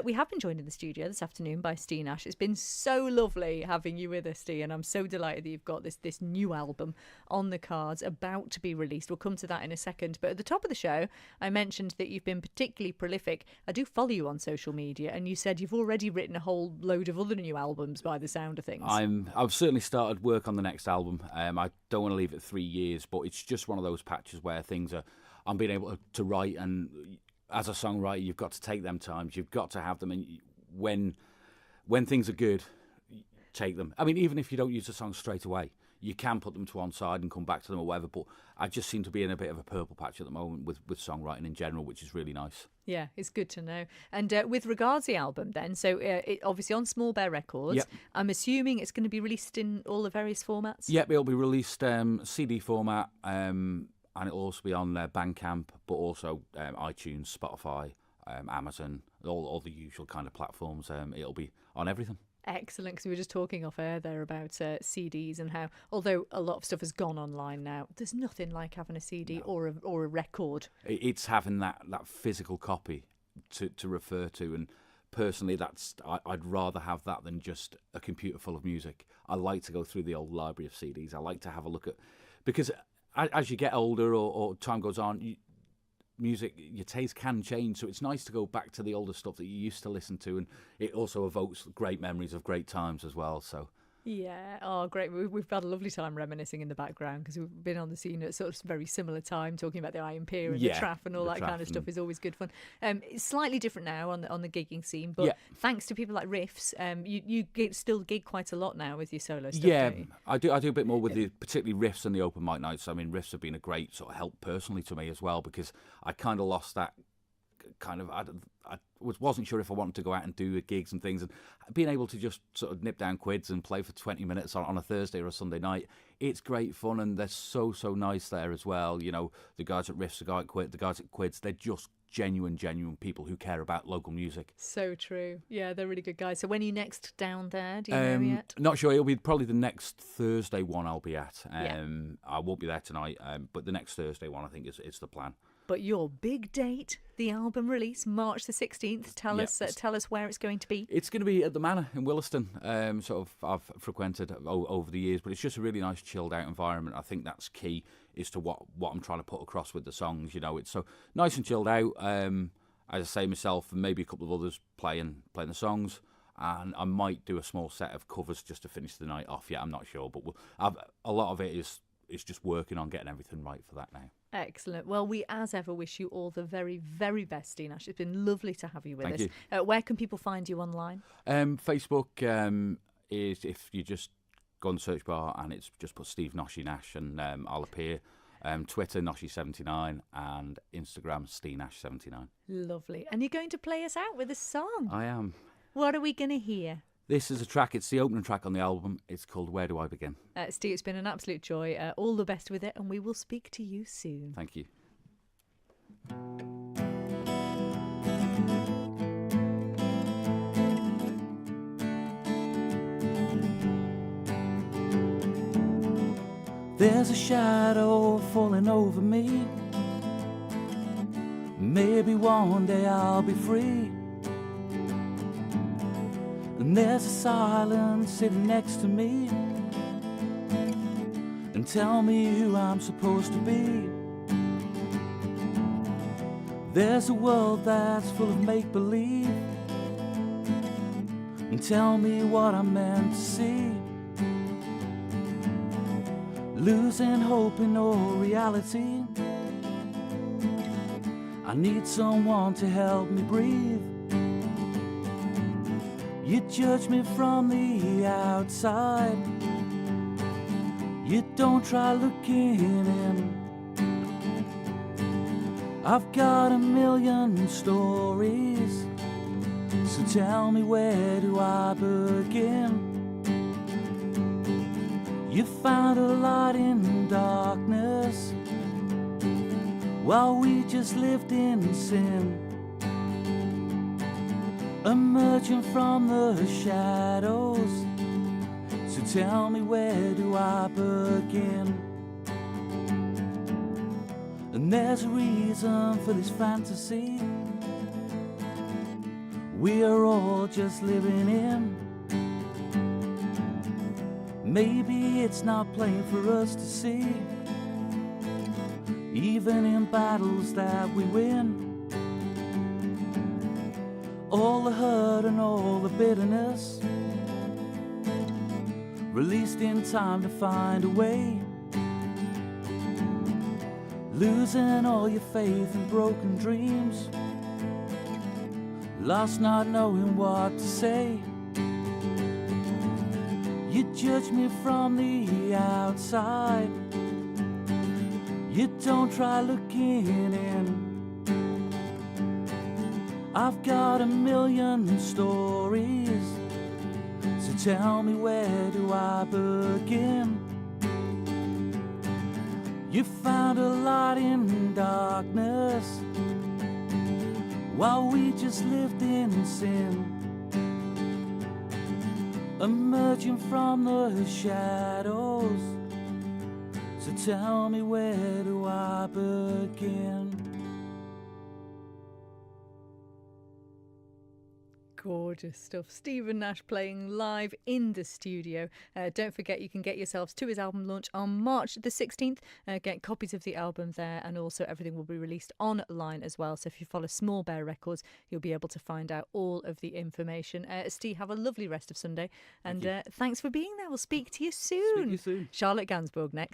We have been joined in the studio this afternoon by Ste Nash. It's been so lovely having you with us, Ste, and I'm so delighted that you've got this new album on the cards, about to be released. We'll come to that in a second. But at the top of the show, I mentioned that you've been particularly prolific. I do follow you on social media, and you said you've already written a whole load of other new albums by the sound of things. I've certainly started work on the next album. I don't want to leave it 3 years, but it's just one of those patches where I'm being able to write, and as a songwriter, you've got to take them times. You've got to have them, and when things are good, take them. I mean, even if you don't use the song straight away, you can put them to one side and come back to them or whatever. But I just seem to be in a bit of a purple patch at the moment with songwriting in general, which is really nice. Yeah, it's good to know. And with regards to the album then, so it, obviously on Small Bear Records, yep. I'm assuming it's going to be released in all the various formats? Yep, it'll be released CD format, and it'll also be on Bandcamp, but also iTunes, Spotify, Amazon, all the usual kind of platforms. It'll be on everything. Excellent, because we were just talking off air there about CDs and how, although a lot of stuff has gone online now, there's nothing like having a CD or a record. It's having that physical copy to refer to, and personally, I'd rather have that than just a computer full of music. I like to go through the old library of CDs. I like to have a look at, because as you get older or time goes on, music, your taste can change, so it's nice to go back to the older stuff that you used to listen to, and it also evokes great memories of great times as well. So yeah, oh great, we've had a lovely time reminiscing in the background, because we've been on the scene at sort of very similar time, talking about the Iron Pier and the Traff and all that kind of stuff is always good fun. It's slightly different now on the gigging scene, but thanks to people like Riffs, you still gig quite a lot now with your solo stuff. Don't you? I do a bit more with the particularly Riffs and the open mic nights. I mean, Riffs have been a great sort of help personally to me as well, because I kind of lost that kind of, I wasn't sure if I wanted to go out and do gigs and things, and being able to just sort of nip down quids and play for 20 minutes on a Thursday or a Sunday night, it's great fun, and they're so nice there as well. You know, the guys at Riffs, the guys at Quids, they're just genuine people who care about local music. So true. Yeah, they're really good guys. So when are you next down there? Do you know yet? Not sure. It'll be probably the next Thursday one I'll be at. I won't be there tonight, but the next Thursday one I think is the plan. But your big date, the album release, March the 16th. Tell us where it's going to be. It's going to be at the Manor in Williston. Sort of I've frequented over the years, but it's just a really nice chilled out environment. I think that's key as to what I'm trying to put across with the songs. You know, it's so nice and chilled out. As I say myself, and maybe a couple of others playing the songs. And I might do a small set of covers just to finish the night off. Yeah, I'm not sure, but a lot of it is just working on getting everything right for that now. Excellent. Well, we, as ever, wish you all the very, very best, Ste Nash. It's been lovely to have you with us. You. Where can people find you online? Facebook is, if you just go on the search bar and it's just put Ste Noshie Nash, and I'll appear. Twitter, Noshie79, and Instagram, Ste Nash79. Lovely. And you're going to play us out with a song. I am. What are we going to hear? This is a track, it's the opening track on the album. It's called Where Do I Begin? Ste, it's been an absolute joy. All the best with it, and we will speak to you soon. Thank you. There's a shadow falling over me. Maybe one day I'll be free. And there's a silence sitting next to me, and tell me who I'm supposed to be. There's a world that's full of make-believe, and tell me what I'm meant to see. Losing hope in all reality, I need someone to help me breathe. You judge me from the outside, you don't try looking in. I've got a million stories, so tell me, where do I begin? You found a light in darkness, while we just lived in sin. Emerging from the shadows, so tell me, where do I begin? And there's a reason for this fantasy. we are all just living in. Maybe it's not plain for us to see, even in battles that we win. All the hurt and all the bitterness, released in time to find a way. Losing all your faith in broken dreams, lost not knowing what to say. You judge me from the outside, you don't try looking in. I've got a million stories, so tell me, where do I begin? You found a light in darkness, while we just lived in sin. Emerging from the shadows, so tell me, where do I begin? Gorgeous stuff. Steven Nash playing live in the studio. Don't forget, you can get yourselves to his album launch on March the 16th. Get copies of the album there, and also everything will be released online as well. So if you follow Small Bear Records, you'll be able to find out all of the information. Steve, have a lovely rest of Sunday, and thanks for being there. We'll speak to you soon. Speak to you soon. Charlotte Gainsbourg next.